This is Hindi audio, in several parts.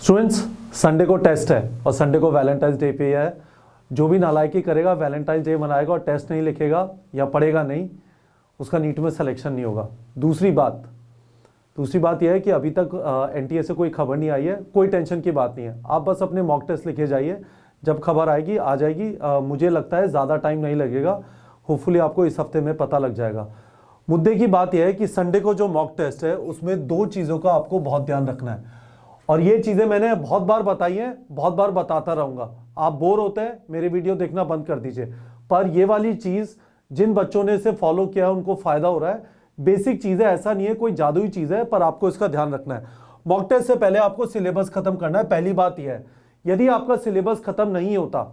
स्टूडेंट्स, संडे को टेस्ट है और संडे को वैलेंटाइंस डे पे है। जो भी नालायकी करेगा वैलेंटाइंस डे मनाएगा और टेस्ट नहीं लिखेगा या पढ़ेगा नहीं, उसका नीट में सिलेक्शन नहीं होगा। दूसरी बात यह है कि अभी तक एनटीए से कोई खबर नहीं आई है। कोई टेंशन की बात नहीं है, आप बस अपने मॉक टेस्ट लिखे जाइए। जब खबर आएगी आ जाएगी। मुझे लगता है ज़्यादा टाइम नहीं लगेगा, होपफुली आपको इस हफ्ते में पता लग जाएगा। मुद्दे की बात यह है कि संडे को जो मॉक टेस्ट है उसमें दो चीज़ों का आपको बहुत ध्यान रखना है, और ये चीज़ें मैंने बहुत बार बताई हैं, बहुत बार बताता रहूँगा। आप बोर होते हैं, मेरे वीडियो देखना बंद कर दीजिए। पर ये वाली चीज़ जिन बच्चों ने इसे फॉलो किया है उनको फ़ायदा हो रहा है। बेसिक चीज़ है, ऐसा नहीं है कोई जादुई चीज़ है, पर आपको इसका ध्यान रखना है। मॉक टेस्ट से पहले आपको सिलेबस खत्म करना है। पहली बात यह है, यदि आपका सिलेबस खत्म नहीं होता,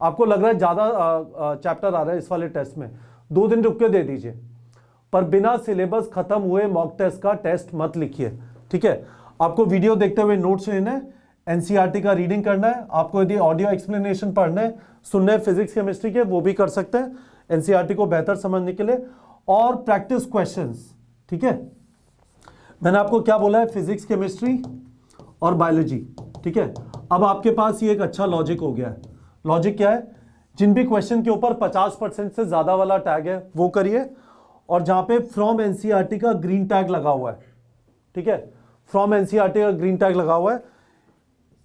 आपको लग रहा है ज़्यादा चैप्टर आ रहा है इस वाले टेस्ट में, 2 दिन रुक के दे दीजिए। पर बिना सिलेबस खत्म हुए मॉक टेस्ट का टेस्ट मत लिखिए, ठीक है। आपको वीडियो देखते हुए नोट्स लेना है, एनसीईआरटी का रीडिंग करना है। आपको यदि ऑडियो एक्सप्लेनेशन पढ़ना है, सुनना है फिजिक्स केमिस्ट्री के, वो भी कर सकते हैं एनसीईआरटी को बेहतर समझने के लिए। और प्रैक्टिस क्वेश्चंस, ठीक है। मैंने आपको क्या बोला है, फिजिक्स केमिस्ट्री और बायोलॉजी, ठीक है। अब आपके पास ये एक अच्छा लॉजिक हो गया है। लॉजिक क्या है, जिन भी क्वेश्चन के ऊपर 50% से ज्यादा वाला टैग है वो करिए, और जहां पे फ्रॉम एनसीईआरटी का ग्रीन टैग लगा हुआ है, ठीक है, फ्रॉम एनसीईआरटी का ग्रीन टैग लगा हुआ है,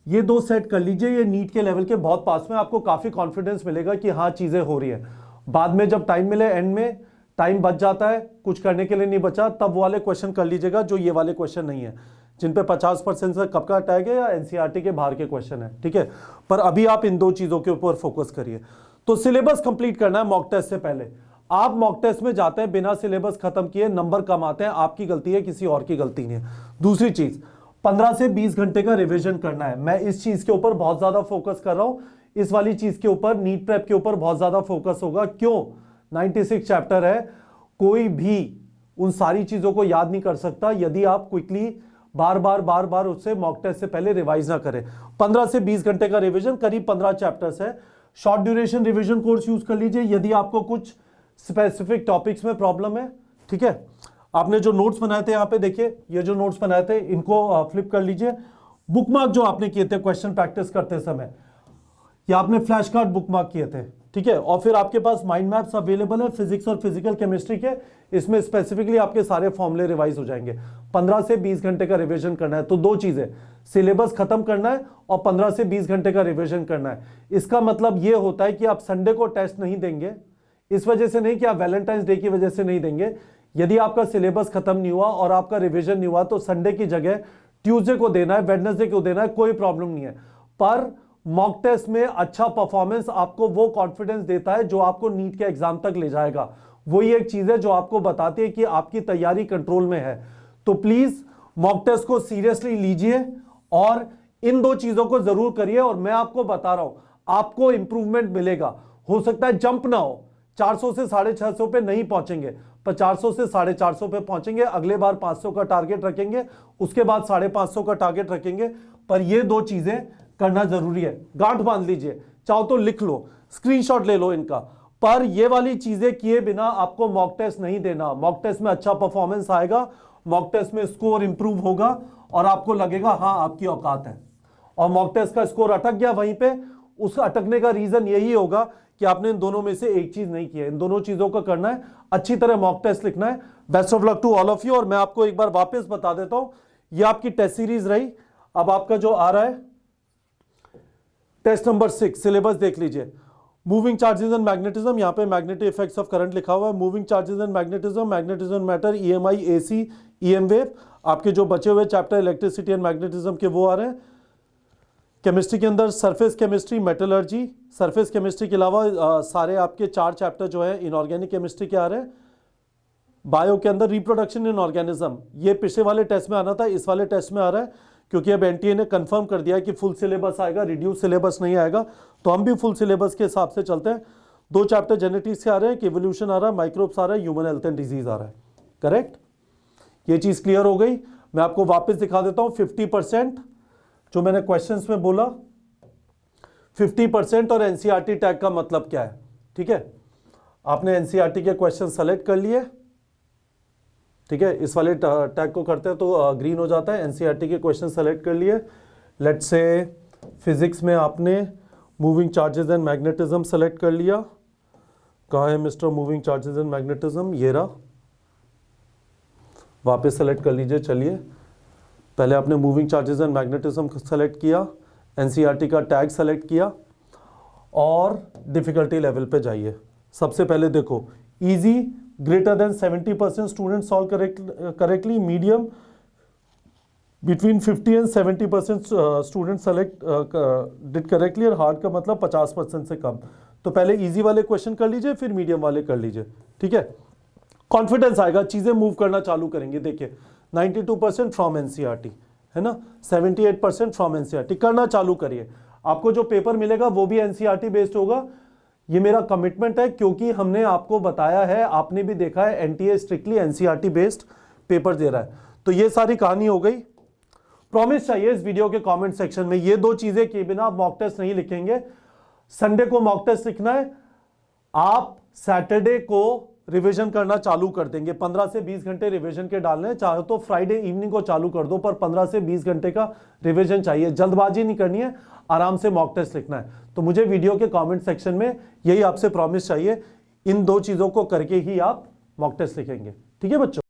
ये 2 सेट कर लीजिए। ये नीट के लेवल के बहुत पास में, आपको काफी कॉन्फिडेंस मिलेगा कि हाँ चीजें हो रही है। बाद में जब टाइम मिले, एंड में टाइम बच जाता है, कुछ करने के लिए नहीं बचा, तब वो वाले क्वेश्चन कर लीजिएगा जो ये वाले क्वेश्चन नहीं है, जिन पे 50% से कब का टैग है या एनसीईआरटी के बाहर के क्वेश्चन है, ठीक है। पर अभी आप इन 2 चीजों के ऊपर फोकस करिए। तो सिलेबस कंप्लीट करना है मॉक टेस्ट से पहले। आप मॉक टेस्ट में जाते हैं बिना सिलेबस खत्म किए, नंबर कम आते हैं, आपकी गलती है, किसी और की गलती नहीं है। दूसरी चीज, 15 से 20 घंटे का रिवीजन करना है। मैं इस चीज के ऊपर बहुत ज्यादा फोकस कर रहा हूं, इस वाली चीज के ऊपर, नीट प्रेप के ऊपर बहुत ज्यादा फोकस होगा। क्यों? 96 चैप्टर है, कोई भी उन सारी चीजों को याद नहीं कर सकता यदि आप क्विकली बार बार उससे मॉक टेस्ट से पहले रिवाइज ना करें। 15 से 20 घंटे का रिवीजन, करीब 15 चैप्टर्स है। Short duration revision course use कर लीजिए यदि आपको कुछ स्पेसिफिक टॉपिक्स में प्रॉब्लम है, ठीक है। आपने जो नोट्स बनाए थे, यहाँ पे देखिए, ये जो नोट्स बनाए थे इनको फ्लिप कर लीजिए। बुकमार्क जो आपने किए थे क्वेश्चन प्रैक्टिस करते समय, या आपने फ्लैश कार्ड बुकमार्क किए थे, ठीक है। और फिर आपके पास माइंड मैप्स अवेलेबल है फिजिक्स और फिजिकल केमिस्ट्री के, इसमें स्पेसिफिकली आपके सारे फॉर्मूले रिवाइज हो जाएंगे। 15 से 20 घंटे का रिवीजन करना है। तो 2 चीजें, सिलेबस खत्म करना है और 15 से 20 घंटे का रिवीजन करना है। इसका मतलब यह होता है कि आप संडे को टेस्ट नहीं देंगे, इस वजह से नहीं कि आप वैलेंटाइंस डे की वजह से नहीं देंगे। यदि आपका सिलेबस खत्म नहीं हुआ और आपका रिवीजन नहीं हुआ तो संडे की जगह ट्यूसडे को देना है, वेडनेसडे को देना है, कोई प्रॉब्लम नहीं है। पर मॉक टेस्ट में अच्छा परफॉर्मेंस आपको वो कॉन्फिडेंस देता है जो आपको नीट के एग्जाम तक ले जाएगा। वही एक चीज है जो आपको बताती है कि आपकी तैयारी कंट्रोल में है। तो प्लीज मॉक टेस्ट को सीरियसली लीजिए और इन 2 चीजों को जरूर करिए। और मैं आपको बता रहा हूं, आपको इंप्रूवमेंट मिलेगा। हो सकता है जंप ना हो, 400 से 650 पे नहीं पहुंचेंगे, पर 400 से 450 पे पहुंचेंगे। अगले बार 500 का टारगेट रखेंगे, उसके बाद 550 का टारगेट रखेंगे। पर ये 2 चीजें करना जरूरी है। गांठ बांध लीजिए, चाहो तो लिख लो, स्क्रीनशॉट ले लो इनका। पर ये वाली चीजें किए बिना आपको मॉक टेस्ट नहीं देना। मॉक टेस्ट में अच्छा परफॉर्मेंस आएगा, मॉक टेस्ट में स्कोर इंप्रूव होगा और आपको लगेगा हाँ आपकी औकात है। और मॉक टेस्ट का स्कोर अटक गया वहीं पे, उस अटकने का रीजन यही होगा कि आपने इन दोनों में से एक चीज नहीं की है। इन दोनों चीजों को करना है, अच्छी तरह मॉक टेस्ट लिखना है। Best of luck to all of you. और मैं आपको एक बार वापस बता देता हूं, ये आपकी टेस्ट सीरीज रही। अब आपका जो आ रहा है टेस्ट नंबर 6, सिलेबस देख लीजिए। मूविंग चार्जेस एंड मैग्नेटिज्म, यहाँ पे मैग्नेटिक इफेक्ट्स ऑफ करंट लिखा हुआ है। Moving charges and magnetism, magnetism matter, EMI, AC, EM wave. आपके जो बचे हुए चैप्टर इलेक्ट्रिसिटी एंड मैग्नेटिज्म के वो आ रहे हैं। केमिस्ट्री के अंदर surface chemistry, metallurgy. Surface chemistry के अलावा सारे आपके 4 चैप्टर जो है इनऑर्गेनिक केमिस्ट्री के आ रहे हैं। बायो के अंदर रिप्रोडक्शन इन ऑर्गेनिज्म, ये पिछले वाले टेस्ट में आना था, इस वाले टेस्ट में आ रहा है, क्योंकि अब एनटीए ने कंफर्म कर दिया है कि फुल सिलेबस आएगा, रिड्यूस सिलेबस नहीं आएगा। तो हम भी फुल सिलेबस के हिसाब से चलते हैं। 2 चैप्टर जेनेटिक्स के आ रहे हैं, इवोल्यूशन आ रहा है, माइक्रोब्स आ रहा है, ह्यूमन हेल्थ एंड डिजीज आ रहा है। करेक्ट, ये चीज क्लियर हो गई। मैं आपको वापस दिखा देता हूं 50% जो मैंने क्वेश्चंस में बोला, 50% और एनसीईआरटी टैग का मतलब क्या है, ठीक है। आपने एनसीईआरटी के क्वेश्चन सेलेक्ट कर लिए, ठीक है। इस वाले टैग को करते हैं तो ग्रीन हो जाता है। एनसीईआरटी के क्वेश्चन सेलेक्ट कर लिए, लेट्स से फिजिक्स में आपने moving charges and magnetism select कर लिया। कहाँ है mister moving charges and magnetism? ये रहा, वापस सेलेक्ट कर लीजिए। चलिए, पहले आपने moving charges and magnetism select किया, एनसीईआरटी का टैग सेलेक्ट किया और डिफिकल्टी लेवल पे जाइए। सबसे पहले देखो, easy greater than 70% student solve correctly, medium between 50 and 70% student select did correctly, और हार्ड का मतलब 50% से कम। तो पहले इजी वाले क्वेश्चन कर लीजिए, फिर मीडियम वाले कर लीजिए, ठीक है। कॉन्फिडेंस आएगा, चीजें मूव करना चालू करेंगे। देखिए 92% फ्रॉम एनसीईआरटी है ना, 78% फ्रॉम एनसीईआरटी, करना चालू करिए। आपको जो पेपर मिलेगा वो भी एनसीईआरटी बेस्ड होगा, ये मेरा कमिटमेंट है, क्योंकि हमने आपको बताया है, आपने भी देखा है, NTA strictly NCERT based paper दे रहा है। तो ये सारी कहानी हो गई। प्रॉमिस चाहिए इस वीडियो के कमेंट सेक्शन में, ये 2 चीजें किए बिना आप मॉक टेस्ट नहीं लिखेंगे। संडे को मॉक टेस्ट लिखना है, आप सैटरडे को रिवीजन करना चालू कर देंगे। 15 से 20 घंटे रिवीजन के डालने हैं, चाहे तो फ्राइडे इवनिंग को चालू कर दो, पर 15 से 20 घंटे का रिवीजन चाहिए। जल्दबाजी नहीं करनी है, आराम से मॉक टेस्ट लिखना है। तो मुझे वीडियो के कमेंट सेक्शन में यही आपसे प्रॉमिस चाहिए, इन 2 चीजों को करके ही आप मॉक टेस्ट लिखेंगे, ठीक है बच्चों।